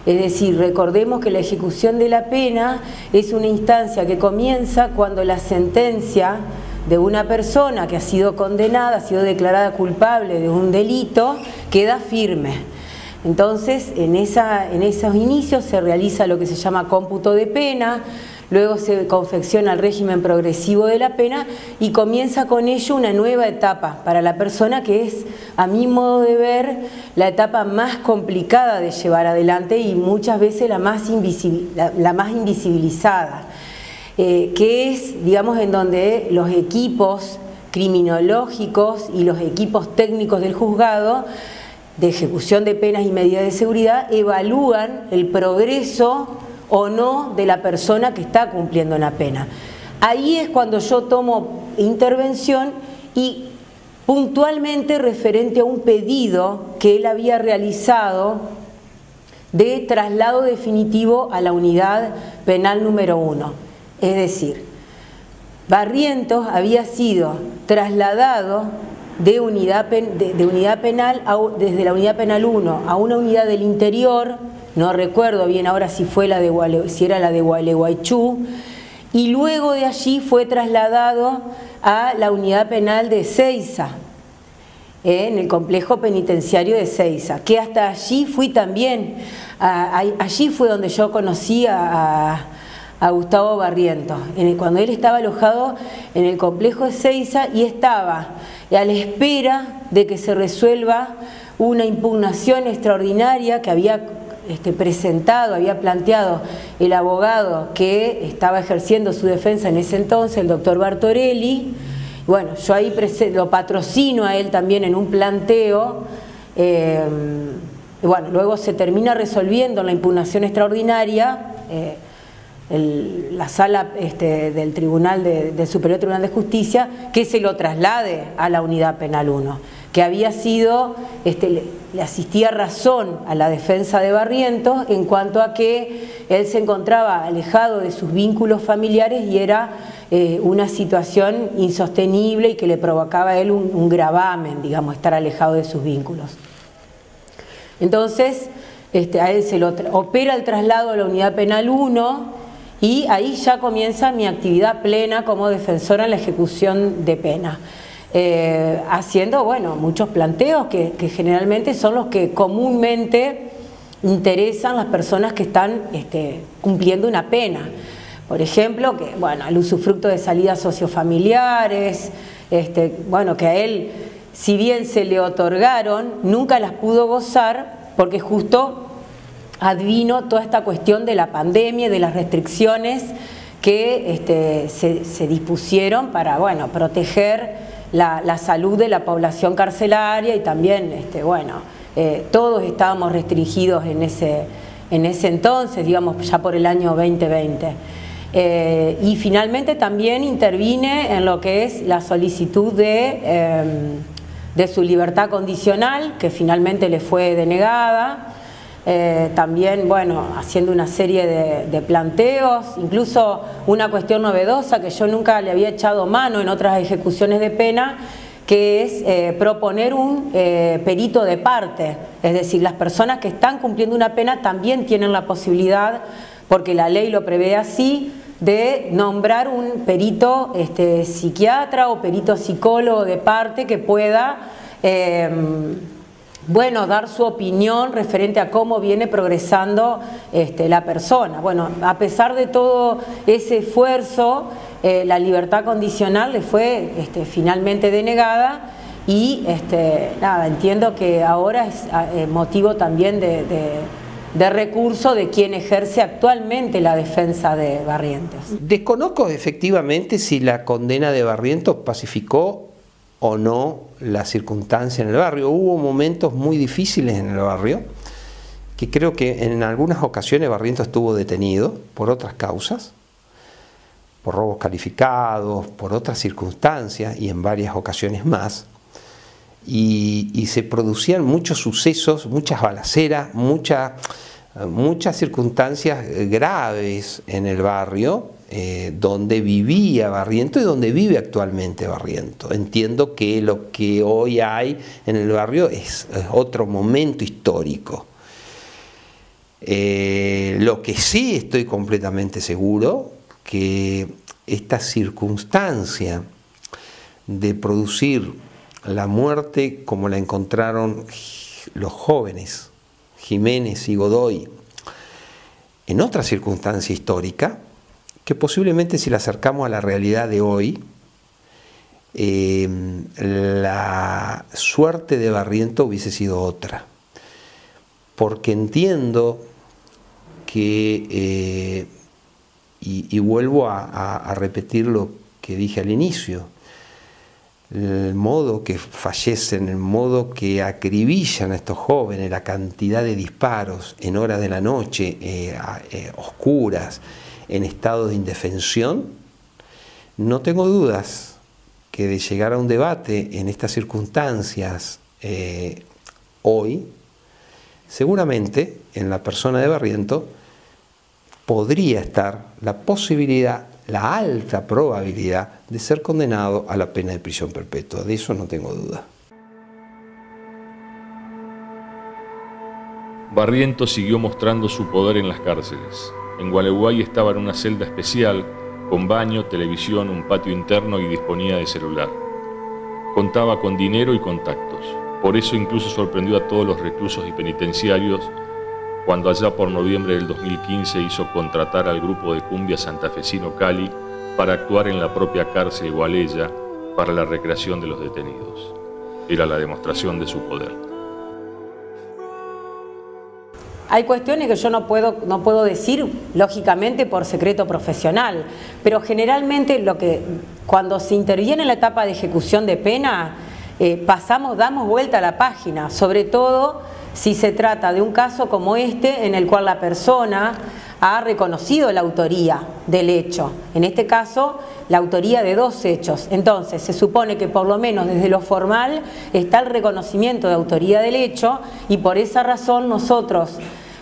Es decir, recordemos que la ejecución de la pena es una instancia que comienza cuando la sentencia de una persona que ha sido condenada, ha sido declarada culpable de un delito, queda firme. Entonces, en esos inicios se realiza lo que se llama cómputo de pena, luego se confecciona el régimen progresivo de la pena y comienza con ello una nueva etapa para la persona, que es, a mi modo de ver, la etapa más complicada de llevar adelante y muchas veces la más invisibilizada. Que es, digamos, en donde los equipos criminológicos y los equipos técnicos del juzgado de ejecución de penas y medidas de seguridad evalúan el progreso o no de la persona que está cumpliendo una pena. Ahí es cuando yo tomo intervención y puntualmente referente a un pedido que él había realizado de traslado definitivo a la unidad penal número 1. Es decir, Barrientos había sido trasladado de unidad penal desde la unidad penal 1 a una unidad del interior, no recuerdo bien ahora si era la de Gualeguaychú, y luego de allí fue trasladado a la unidad penal de Ezeiza, en el complejo penitenciario de Ezeiza, que hasta allí fui también, allí fue donde yo conocí a Gustavo Barrientos, cuando él estaba alojado en el complejo de Ezeiza y estaba a la espera de que se resuelva una impugnación extraordinaria que había había planteado el abogado que estaba ejerciendo su defensa en ese entonces, el doctor Bartorelli. Bueno, yo ahí lo patrocino a él también en un planteo. Bueno, luego se termina resolviendo la impugnación extraordinaria. La sala del Tribunal del Superior Tribunal de Justicia, que se lo traslade a la unidad penal 1, que había sido, le asistía razón a la defensa de Barrientos en cuanto a que él se encontraba alejado de sus vínculos familiares y era una situación insostenible y que le provocaba a él un gravamen, digamos, estar alejado de sus vínculos. Entonces, a él se lo opera el traslado a la unidad penal 1 y ahí ya comienza mi actividad plena como defensora en la ejecución de pena. Haciendo, bueno, muchos planteos que generalmente son los que comúnmente interesan a las personas que están cumpliendo una pena. Por ejemplo, que, bueno, el usufructo de salidas sociofamiliares, bueno, que a él, si bien se le otorgaron, nunca las pudo gozar porque justo advino toda esta cuestión de la pandemia y de las restricciones que se dispusieron para, bueno, proteger la salud de la población carcelaria y también, bueno, todos estábamos restringidos en en ese entonces, digamos, ya por el año 2020. Y finalmente también intervine en lo que es la solicitud de su libertad condicional, que finalmente le fue denegada. También, bueno, haciendo una serie de planteos, incluso una cuestión novedosa que yo nunca le había echado mano en otras ejecuciones de pena, que es proponer un perito de parte. Es decir, las personas que están cumpliendo una pena también tienen la posibilidad, porque la ley lo prevé así, de nombrar un perito psiquiatra o perito psicólogo de parte que pueda bueno, dar su opinión referente a cómo viene progresando la persona. Bueno, a pesar de todo ese esfuerzo, la libertad condicional le fue finalmente denegada y nada, entiendo que ahora es motivo también de recurso de quien ejerce actualmente la defensa de Barrientos. Desconozco efectivamente si la condena de Barrientos pacificó o no la circunstancia en el barrio. Hubo momentos muy difíciles en el barrio, que creo que en algunas ocasiones Barrientos estuvo detenido por otras causas, por robos calificados, por otras circunstancias y en varias ocasiones más. Y se producían muchos sucesos, muchas balaceras, muchas circunstancias graves en el barrio, donde vivía Barrientos y donde vive actualmente Barrientos. Entiendo que lo que hoy hay en el barrio es otro momento histórico. Lo que sí estoy completamente seguro, que esta circunstancia de producir la muerte como la encontraron los jóvenes Jiménez y Godoy en otra circunstancia histórica, que posiblemente si la acercamos a la realidad de hoy, la suerte de Barrientos hubiese sido otra. Porque entiendo que, y vuelvo a repetir lo que dije al inicio, el modo que fallecen, el modo que acribillan a estos jóvenes, la cantidad de disparos en horas de la noche, oscuras, en estado de indefensión, no tengo dudas que de llegar a un debate en estas circunstancias hoy, seguramente en la persona de Barrientos podría estar la posibilidad, la alta probabilidad de ser condenado a la pena de prisión perpetua. De eso no tengo duda. Barrientos siguió mostrando su poder en las cárceles. En Gualeguay estaba en una celda especial, con baño, televisión, un patio interno y disponía de celular. Contaba con dinero y contactos. Por eso incluso sorprendió a todos los reclusos y penitenciarios cuando allá por noviembre del 2015 hizo contratar al grupo de cumbia santafesino Cali para actuar en la propia cárcel gualeya para la recreación de los detenidos. Era la demostración de su poder. Hay cuestiones que yo no puedo decir, lógicamente, por secreto profesional, pero generalmente cuando se interviene en la etapa de ejecución de pena, damos vuelta a la página, sobre todo si se trata de un caso como este en el cual la persona ha reconocido la autoría del hecho, en este caso la autoría de 2 hechos. Entonces se supone que por lo menos desde lo formal está el reconocimiento de autoría del hecho y por esa razón nosotros,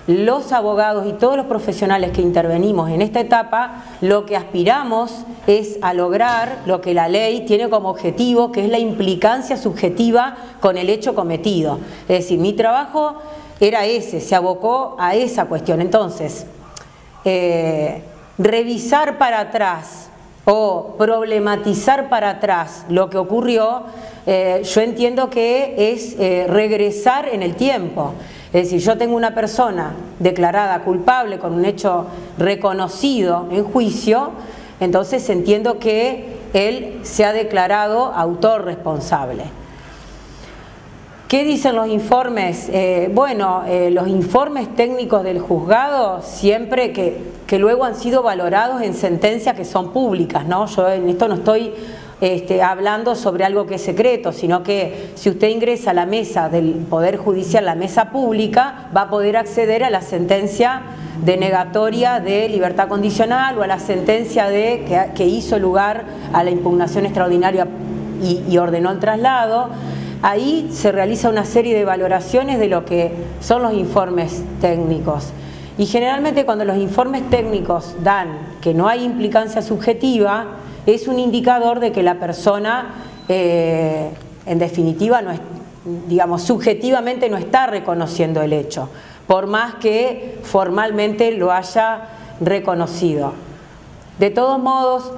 los abogados y todos los profesionales que intervenimos en esta etapa, lo que aspiramos es a lograr lo que la ley tiene como objetivo, que es la implicancia subjetiva con el hecho cometido. Es decir, mi trabajo era ese, se abocó a esa cuestión. Entonces, revisar para atrás o problematizar para atrás lo que ocurrió, yo entiendo que es regresar en el tiempo. Es decir, yo tengo una persona declarada culpable con un hecho reconocido en juicio, entonces entiendo que él se ha declarado autor responsable. ¿Qué dicen los informes? Los informes técnicos del juzgado siempre que luego han sido valorados en sentencias que son públicas, ¿no? Yo en esto no estoy hablando sobre algo que es secreto, sino que si usted ingresa a la mesa del Poder Judicial, la mesa pública, va a poder acceder a la sentencia denegatoria de libertad condicional o a la sentencia que hizo lugar a la impugnación extraordinaria y ordenó el traslado. Ahí se realiza una serie de valoraciones de lo que son los informes técnicos. Y generalmente cuando los informes técnicos dan que no hay implicancia subjetiva, es un indicador de que la persona, en definitiva, no es, digamos, subjetivamente no está reconociendo el hecho, por más que formalmente lo haya reconocido. De todos modos,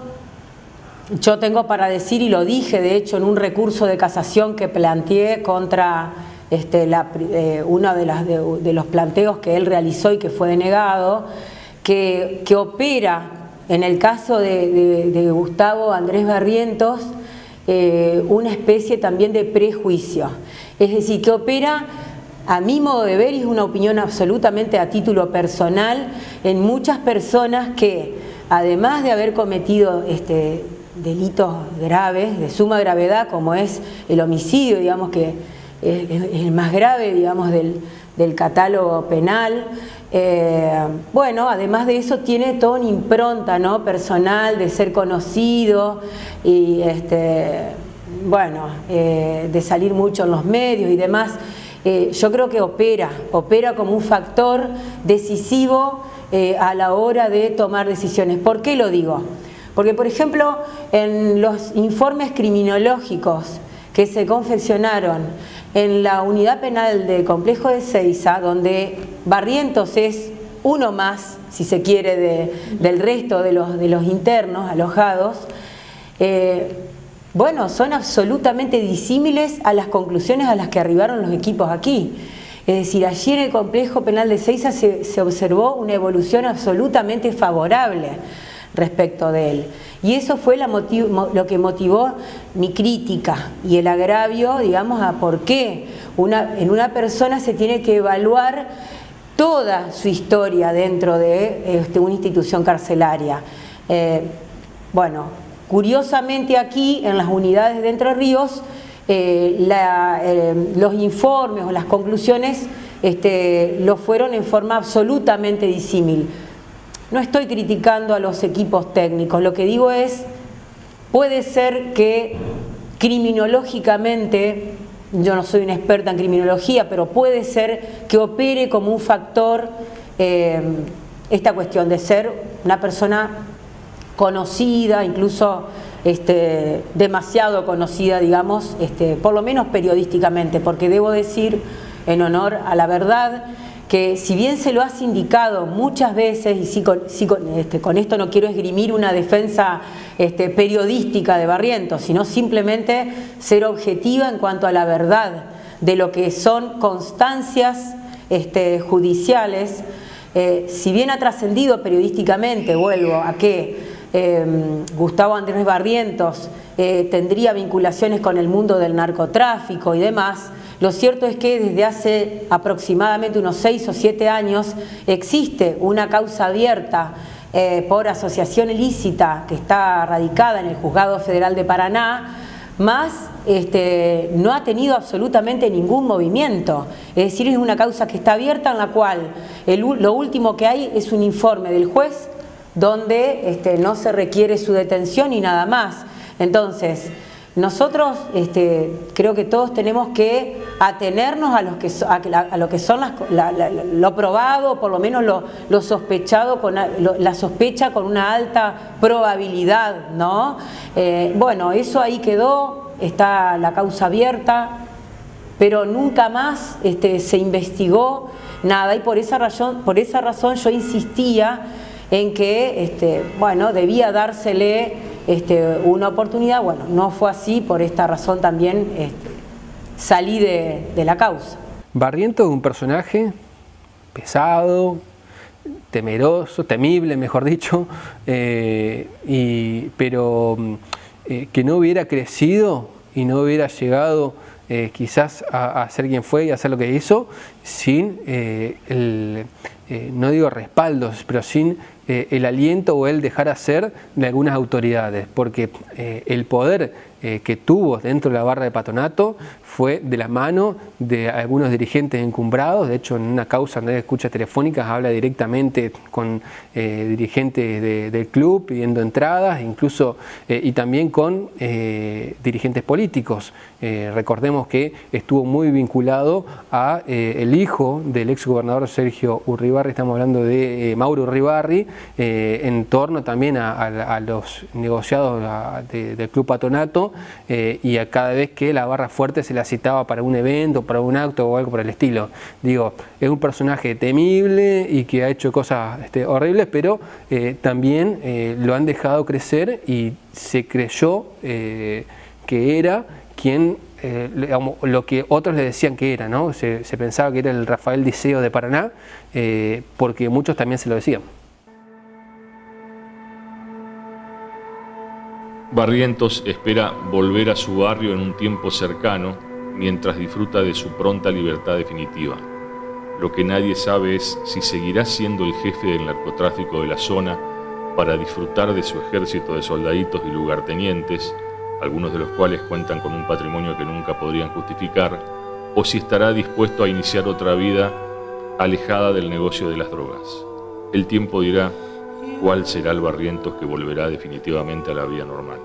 yo tengo para decir, y lo dije de hecho en un recurso de casación que planteé contra uno de los planteos que él realizó y que fue denegado, que opera en el caso de Gustavo Andrés Barrientos una especie también de prejuicio. Es decir, que opera, a mi modo de ver, y es una opinión absolutamente a título personal, en muchas personas que, además de haber cometido delitos graves, de suma gravedad, como es el homicidio, digamos que es el más grave, digamos, del catálogo penal. Bueno, además de eso tiene toda una impronta, ¿no?, personal, de ser conocido y bueno, de salir mucho en los medios y demás. Yo creo que opera como un factor decisivo a la hora de tomar decisiones. ¿Por qué lo digo? Porque, por ejemplo, en los informes criminológicos que se confeccionaron en la unidad penal del complejo de Ezeiza, donde Barrientos es uno más, si se quiere, del resto de los internos alojados, bueno, son absolutamente disímiles a las conclusiones a las que arribaron los equipos aquí. Es decir, allí en el complejo penal de Ezeiza se observó una evolución absolutamente favorable respecto de él. Y eso fue lo que motivó mi crítica y el agravio, digamos, a por qué en una persona se tiene que evaluar toda su historia dentro de una institución carcelaria. Bueno, curiosamente aquí, en las unidades de Entre Ríos, los informes o las conclusiones lo fueron en forma absolutamente disímil. No estoy criticando a los equipos técnicos, lo que digo es, puede ser que criminológicamente, yo no soy una experta en criminología, pero puede ser que opere como un factor esta cuestión de ser una persona conocida, incluso demasiado conocida, digamos, por lo menos periodísticamente, porque debo decir, en honor a la verdad, que si bien se lo ha sindicado muchas veces, y con esto no quiero esgrimir una defensa periodística de Barrientos, sino simplemente ser objetiva en cuanto a la verdad de lo que son constancias judiciales, si bien ha trascendido periodísticamente, vuelvo a que Gustavo Andrés Barrientos tendría vinculaciones con el mundo del narcotráfico y demás, lo cierto es que desde hace aproximadamente unos 6 o 7 años existe una causa abierta por asociación ilícita que está radicada en el Juzgado Federal de Paraná, más no ha tenido absolutamente ningún movimiento. Es decir, es una causa que está abierta en la cual lo último que hay es un informe del juez donde no se requiere su detención y nada más. Entonces, nosotros creo que todos tenemos que atenernos a lo que son lo probado, por lo menos lo sospechado, la sospecha con una alta probabilidad, ¿no? Bueno, eso ahí quedó, está la causa abierta, pero nunca más se investigó nada, y por esa razón yo insistía en que bueno, debía dársele una oportunidad. Bueno, no fue así, por esta razón también salí de la causa. Barrientos es un personaje pesado, temeroso, temible, mejor dicho, pero que no hubiera crecido y no hubiera llegado quizás a ser quien fue y a hacer lo que hizo sin no digo respaldos, pero sin el aliento o el dejar hacer de algunas autoridades, porque el poder que tuvo dentro de la barra de Patronato fue de la mano de algunos dirigentes encumbrados. De hecho, en una causa de escuchas telefónicas habla directamente con dirigentes del club pidiendo entradas, incluso y también con dirigentes políticos. Recordemos que estuvo muy vinculado a el hijo del ex gobernador Sergio Urribarri, estamos hablando de Mauro Urribarri, en torno también a los negociados del Club Patronato, y a cada vez que la barra fuerte se la citaba para un evento, para un acto o algo por el estilo. Digo, es un personaje temible y que ha hecho cosas horribles, pero también lo han dejado crecer y se creyó que era quien, lo que otros le decían que era, ¿no? Se pensaba que era el Rafael Diceo de Paraná, porque muchos también se lo decían. Barrientos espera volver a su barrio en un tiempo cercano, mientras disfruta de su pronta libertad definitiva. Lo que nadie sabe es si seguirá siendo el jefe del narcotráfico de la zona para disfrutar de su ejército de soldaditos y lugartenientes, algunos de los cuales cuentan con un patrimonio que nunca podrían justificar, o si estará dispuesto a iniciar otra vida alejada del negocio de las drogas. El tiempo dirá cuál será el Barrientos que volverá definitivamente a la vida normal.